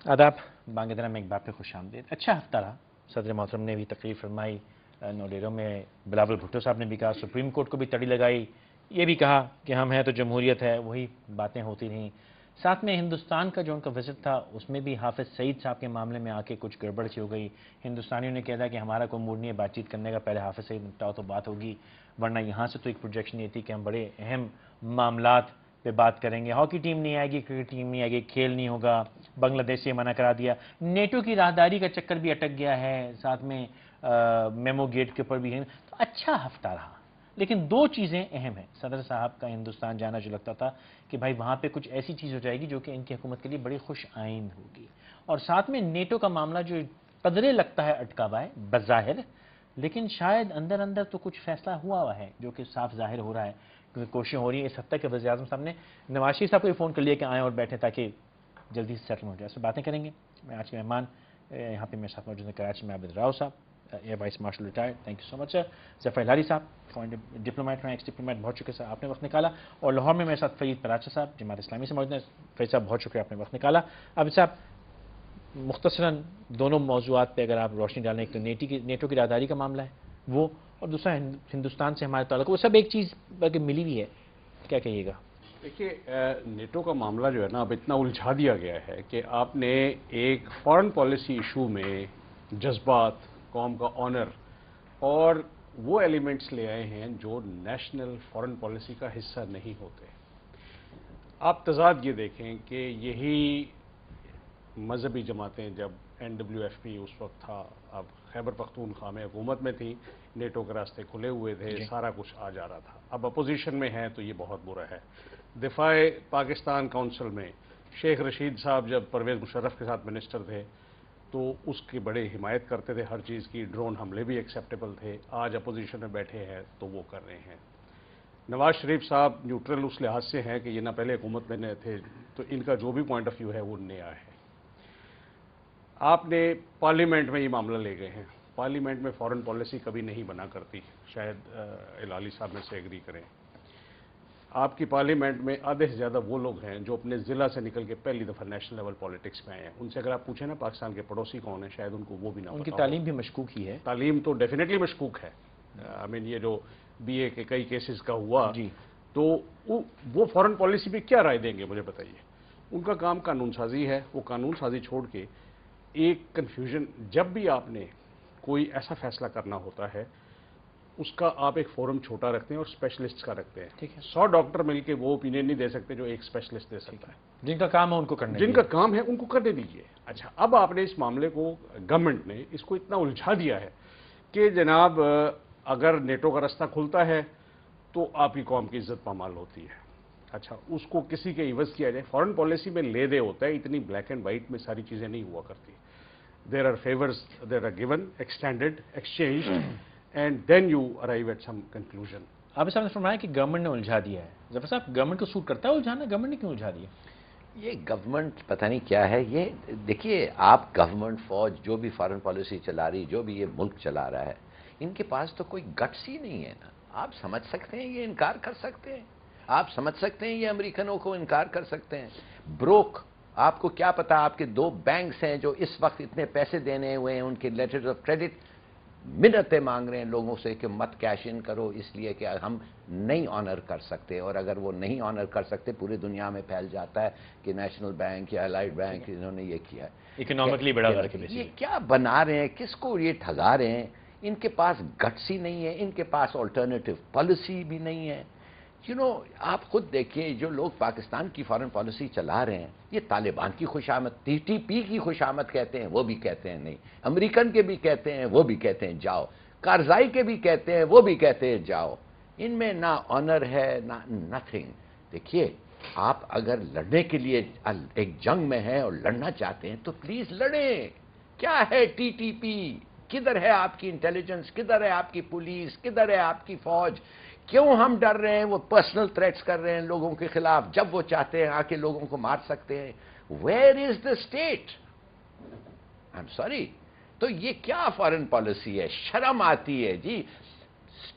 آداب بانگلادیش میں ایک بار پھر خوش آمدید. اچھا ہفتہ رہا. صدر محترم نے بھی تقریر فرمائی, نوڈیرو میں بلاول بھٹو صاحب نے بھی کہا, سپریم کورٹ کو بھی تڑی لگائی, یہ بھی کہا کہ ہم ہیں تو جمہوریت ہے, وہی باتیں ہوتی رہیں. ساتھ میں ہندوستان کا جو ان کا وزٹ تھا اس میں بھی حافظ سعید صاحب کے معاملے میں آ کے کچھ گڑبڑ سی ہو گئی. ہندوستانیوں نے کہا کہ ہمارا کوئی موڈ نہیں ہے بات چیت کرنے کا, پہلے حافظ سعید نپٹاؤ تو بات ہوگی, ورنہ یہاں سے تو ایک پروجیکشن یہ تھی کہ ہم بڑے اہم معاملات پہ بات کریں گے. ہاکی ٹیم نہیں آئے گی, کرکٹ ٹیم نہیں آئے گی, کھیل نہیں ہوگا, بنگلہ دیش سے منع کرا دیا, نیٹو کی راہداری کا چکر بھی اٹک گیا ہے, ساتھ میں میمو گیٹ کے اوپر بھی ہے. تو اچھا ہفتہ رہا, لیکن دو چیزیں اہم ہیں. صدر صاحب کا ہندوستان جانا جو لگتا تھا کہ بھائی وہاں پہ کچھ ایسی چیز ہو جائے گی جو کہ ان کی حکومت کے لیے بڑی خوش آئند ہوگی, اور ساتھ میں نیٹو کا معاملہ جو قدرے لگتا ہے اٹکا ہوا ہے بظاہر, لیکن شاید اندر اندر تو کچھ فیصلہ ہوا ہے جو کہ صاف ظاہر ہو رہا ہے, کیونکہ کوششیں ہو رہی ہیں. اس حد تک کہ وزیر اعظم صاحب نے نواز شریف صاحب کو فون کر لیا کہ آئیں اور بیٹھیں تاکہ جلدی سے سیٹل ہو جائے. سے باتیں کریں گے. میں آج کے مہمان یہاں پہ میرے ساتھ موجود ہیں کراچی میں Abid Rao sahab, air vice marshal retired, thank you so much sir. Zafar Hilaly sahab foreign diplomat ہیں, ایکس ڈپلومیٹ, بہت شکریہ سر آپ نے وقت نکالا. اور لاہور میں میرے ساتھ فرید پراچا صاحب جماعت اسلامی سے موجود ہیں. فرید صاحب بہت شکریہ آپ نے وقت نکالا. عابد صاحب مختصراً دونوں موضوعات پہ اگر آپ روشنی ڈالیں, ایک تو نیٹو کی راہداری کا معاملہ ہے وہ, اور دوسرا ہندوستان سے ہمارے تعلق, وہ سب ایک چیز بلکہ ملی ہوئی ہے, کیا کہیے گا؟ دیکھیے, نیٹو کا معاملہ جو ہے نا اب اتنا الجھا دیا گیا ہے کہ آپ نے ایک فارن پالیسی ایشو میں جذبات, قوم کا آنر اور وہ ایلیمنٹس لے آئے ہیں جو نیشنل فارن پالیسی کا حصہ نہیں ہوتے. آپ تضاد یہ دیکھیں کہ یہی مذہبی جماعتیں جب NWFP اس وقت تھا, اب خیبر پختونخوا میں حکومت میں تھی, نیٹو کے راستے کھلے ہوئے تھے, سارا کچھ آ جا رہا تھا. اب اپوزیشن میں ہیں تو یہ بہت برا ہے. دفاع پاکستان کونسل میں شیخ رشید صاحب جب پرویز مشرف کے ساتھ منسٹر تھے تو اس کی بڑے حمایت کرتے تھے ہر چیز کی, ڈرون حملے بھی ایکسیپٹیبل تھے. آج اپوزیشن میں بیٹھے ہیں تو وہ کر رہے ہیں. نواز شریف صاحب نیوٹرل اس لحاظ سے ہیں کہ یہ نہ پہلے حکومت میں تھے, تو ان کا جو بھی پوائنٹ آف ویو ہے وہ نیا ہے. آپ نے پارلیمنٹ میں یہ معاملہ لے گئے ہیں. پارلیمنٹ میں فارن پالیسی کبھی نہیں بنا کرتی, شاید ہلالی صاحب میں سے ایگری کریں. آپ کی پارلیمنٹ میں آدھے سے زیادہ وہ لوگ ہیں جو اپنے ضلع سے نکل کے پہلی دفعہ نیشنل لیول پالیٹکس میں آئے ہیں. ان سے اگر آپ پوچھیں نا پاکستان کے پڑوسی کون ہیں, شاید ان کو وہ بھی نہ پتا ہو. ان کی تعلیم بھی مشکوک ہی ہے. تعلیم تو ڈیفینیٹلی مشکوک ہے. یہ جو BA کے کئی کیسز کا ہوا, تو وہ فارن پالیسی پہ کیا رائے دیں گے مجھے بتائیے. ان کا کام قانون سازی ہے. وہ قانون سازی چھوڑ کے ایک کنفیوژن, جب بھی آپ نے کوئی ایسا فیصلہ کرنا ہوتا ہے اس کا آپ ایک فورم چھوٹا رکھتے ہیں اور اسپیشلسٹ کا رکھتے ہیں. 100 ڈاکٹر مل کے وہ اوپینین نہیں دے سکتے جو ایک اسپیشلسٹ دے سکتا ہے. جن کا کام ہے ان کو کرنے جن کا کام ہے ان کو کرنے دیجیے. اچھا, اب آپ نے اس معاملے کو, گورنمنٹ نے اس کو اتنا الجھا دیا ہے کہ جناب اگر نیٹو کا راستہ کھلتا ہے تو آپ کی قوم کی عزت پامال ہوتی ہے. اچھا, اس کو کسی کے عوض کیا جائے. فارن پالیسی میں لے دے ہوتا ہے, اتنی بلیک اینڈ وائٹ میں ساری چیزیں نہیں ہوا کرتی. There are favours, there are given, extended, exchanged, and then you arrive at some conclusion. آپ صاحب نے فرمایا کہ گورنمنٹ نے الجھا دیا ہے. ظفر صاحب, گورنمنٹ کو سوٹ کرتا ہے الجھانا, گورنمنٹ نے کیوں الجھا دیا؟ یہ گورنمنٹ پتہ نہیں کیا ہے. یہ دیکھیے, آپ گورنمنٹ, فوج جو بھی فارن پالیسی چلا رہی, جو بھی یہ ملک چلا رہا ہے, ان کے پاس تو کوئی گٹس ہی نہیں ہے نا. آپ سمجھ سکتے ہیں یہ انکار کر سکتے ہیں, آپ سمجھ سکتے ہیں یہ امریکنوں کو انکار کر سکتے ہیں. بروک, آپ کو کیا پتا, آپ کے 2 بینکس ہیں جو اس وقت اتنے پیسے دینے ہوئے ہیں, ان کے لیٹرز آف کریڈٹ منتیں مانگ رہے ہیں لوگوں سے کہ مت کیش ان کرو, اس لیے کہ ہم نہیں آنر کر سکتے. اور اگر وہ نہیں آنر کر سکتے, پوری دنیا میں پھیل جاتا ہے کہ نیشنل بینک یا الائڈ بینک انہوں نے یہ کیا ہے. اکنامکلی بڑا غلط ہے. یہ کیا بنا رہے ہیں, کس کو یہ ٹھگا رہے ہیں؟ ان کے پاس گٹس ہی نہیں ہے, ان کے پاس آلٹرنیٹو پالیسی بھی نہیں ہے. آپ خود دیکھیے, جو لوگ پاکستان کی فارن پالیسی چلا رہے ہیں, یہ طالبان کی خوشامد, TTP کی خوشامد کہتے ہیں, وہ بھی کہتے ہیں نہیں, امریکن کے بھی کہتے ہیں, وہ بھی کہتے ہیں جاؤ, کارزائی کے بھی کہتے ہیں, وہ بھی کہتے ہیں جاؤ. ان میں نہ آنر ہے نہ نتھنگ. دیکھیے, آپ اگر لڑنے کے لیے ایک جنگ میں ہیں اور لڑنا چاہتے ہیں تو پلیز لڑیں. کیا ہے TTP؟ کدھر ہے آپ کی انٹیلیجنس, کدھر ہے آپ کی پولیس, کدھر ہے آپ کی فوج؟ کیوں ہم ڈر رہے ہیں؟ وہ پرسنل تھریٹس کر رہے ہیں لوگوں کے خلاف, جب وہ چاہتے ہیں آ کے لوگوں کو مار سکتے ہیں. Where is the state? I am sorry. تو یہ کیا فارن پالیسی ہے؟ شرم آتی ہے جی.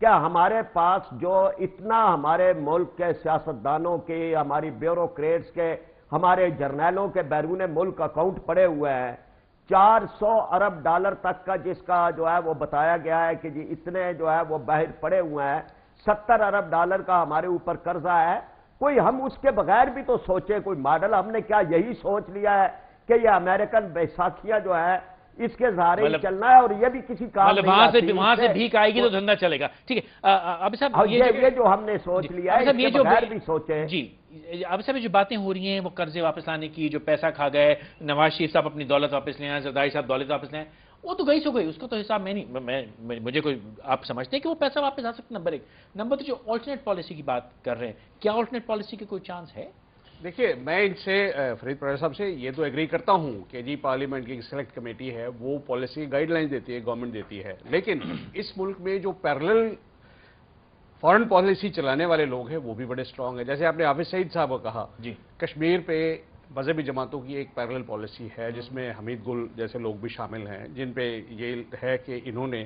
کیا ہمارے پاس جو اتنا ہمارے ملک کے سیاستدانوں کے، ہماری بیوروکریٹس کے، ہمارے جرنیلوں کے بیرون ملک اکاؤنٹ پڑے ہوئے ہیں، 400 ارب ڈالر تک کا جس کا جو ہے وہ بتایا گیا ہے کہ جی اتنے جو ہے وہ باہر پڑے ہوئے ہیں، 70 ارب ڈالر کا ہمارے اوپر قرضہ ہے، کوئی ہم اس کے بغیر بھی تو سوچیں، کوئی ماڈل ہم نے کیا یہی سوچ لیا ہے کہ یہ امریکن بیساکھیاں جو ہے اس کے سہارے ہی چلنا ہے اور یہ بھی کسی کام نہیں آتی؟ وہاں سے بھیک آئے گی تو دھندا چلے گا. ٹھیک ہے عابد صاحب، یہ جو ہم نے سوچ لیا ہے اس کے بغیر بھی سوچیں. جی عابد صاحب، جو باتیں ہو رہی ہیں وہ قرضے واپس لانے کی، جو پیسہ کھا گئے، نواز شریف صاحب اپنی دولت واپس لے آئے، زرداری صاحب دولت واپس لے آئے، وہ تو گئی سو گئی، اس کا تو حساب میں نہیں، مجھے کوئی آپ سمجھتے ہیں کہ وہ پیسہ واپس آ سکتا؟ نمبر 1. نمبر 2، جو آلٹرنیٹ پالیسی کی بات کر رہے ہیں، کیا آلٹرنیٹ پالیسی کے کوئی چانس ہے؟ دیکھیے، میں ان سے فرید پرویز صاحب سے یہ تو ایگری کرتا ہوں کہ جی پارلیمنٹ کی سلیکٹ کمیٹی ہے، وہ پالیسی گائیڈ لائن دیتی ہے، گورنمنٹ دیتی ہے، لیکن اس ملک میں جو پیرلل فارن پالیسی چلانے والے لوگ ہیں وہ بھی بڑے سٹرونگ ہیں. جیسے آپ نے حافظ سعید صاحب کو کہا، جی کشمیر پہ مذہبی جماعتوں کی ایک پیرلل پالیسی ہے جس میں حمید گل جیسے لوگ بھی شامل ہیں، جن پہ یہ ہے کہ انہوں نے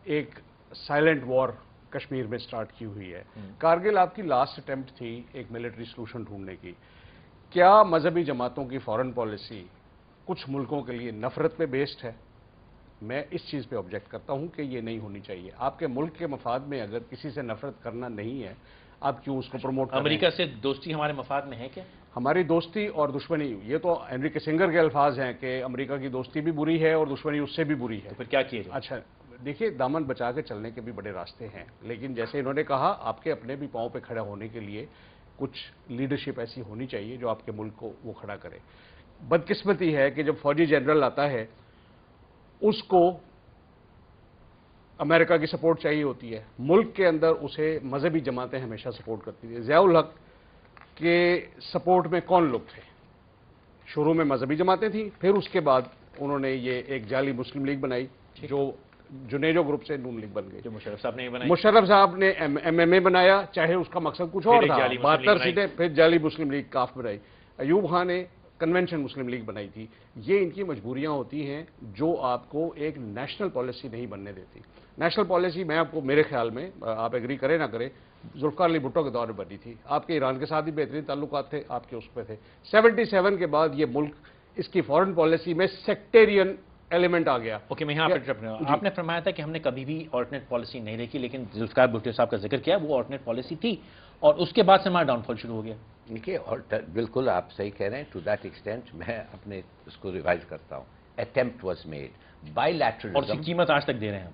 ایک سائلنٹ وار کشمیر میں سٹارٹ کی ہوئی ہے. کارگل آپ کی لاسٹ اٹیمپٹ تھی ایک ملٹری سلوشن ڈھونڈنے کی. کیا مذہبی جماعتوں کی فارن پالیسی کچھ ملکوں کے لیے نفرت پہ بیسڈ ہے؟ میں اس چیز پہ آبجیکٹ کرتا ہوں کہ یہ نہیں ہونی چاہیے. آپ کے ملک کے مفاد میں اگر کسی سے نفرت کرنا نہیں ہے، آپ کیوں اس کو پروموٹ کریں؟ امریکہ سے دوستی ہمارے مفاد میں ہے کیا؟ ہماری دوستی اور دشمنی، یہ تو ہنری کسنگر کے الفاظ ہیں کہ امریکہ کی دوستی بھی بری ہے اور دشمنی اس سے بھی بری ہے. پھر کیا کیے جائے؟ اچھا دیکھیے، دامن بچا کے چلنے کے بھی بڑے راستے ہیں، لیکن جیسے انہوں نے کہا آپ کے اپنے بھی پاؤں پہ کھڑا ہونے کے لیے کچھ لیڈرشپ ایسی ہونی چاہیے جو آپ کے ملک کو وہ کھڑا کرے. بدقسمتی ہے کہ جب فوجی جنرل آتا ہے اس کو امریکہ کی سپورٹ چاہیے ہوتی ہے، ملک کے اندر اسے مذہبی جماعتیں ہمیشہ سپورٹ کرتی تھیں. ضیاء الحق کے سپورٹ میں کون لوگ تھے؟ شروع میں مذہبی جماعتیں تھیں، پھر اس کے بعد انہوں نے یہ ایک جعلی مسلم لیگ بنائی جو جنیجو گروپ سے نون لیگ بن گئی، جو مشرف صاحب نے بنائی. مشرف صاحب نے ایم اے بنایا، چاہے اس کا مقصد کچھ اور تھا، 72 سیٹیں، پھر جعلی مسلم لیگ کاف بنائی. ایوب خان نے کنونشن مسلم لیگ بنائی تھی. یہ ان کی مجبوریاں ہوتی ہیں جو آپ کو ایک نیشنل پالیسی نہیں بننے دیتی. نیشنل پالیسی میں آپ کو میرے خیال میں، آپ ایگری کریں نہ کریں، ذوالفقار علی بھٹو کے دور میں بنی تھی. آپ کے ایران کے ساتھ بھی بہترین تعلقات تھے، آپ کے اس پہ تھے. 77 کے بعد یہ ملک اس کی فارن پالیسی میں سیکٹیرین ایلیمنٹ آ گیا. اوکے، میں یہاں پہ آپ نے فرمایا تھا کہ ہم نے کبھی بھی آلٹرنیٹ پالیسی نہیں دیکھی، لیکن ذوالفقار بھٹو صاحب کا ذکر کیا، وہ آلٹرنیٹ پالیسی تھی اور اس کے بعد سے ہمارا ڈاؤن فال شروع ہو گیا. دیکھیے بالکل آپ صحیح کہہ رہے ہیں. ٹو دیٹ ایکسٹینٹ میں اپنے اس کو ریوائز کرتا ہوں. Attempt was made by literalism, اور اس کی قیمت آج تک دے رہے ہیں.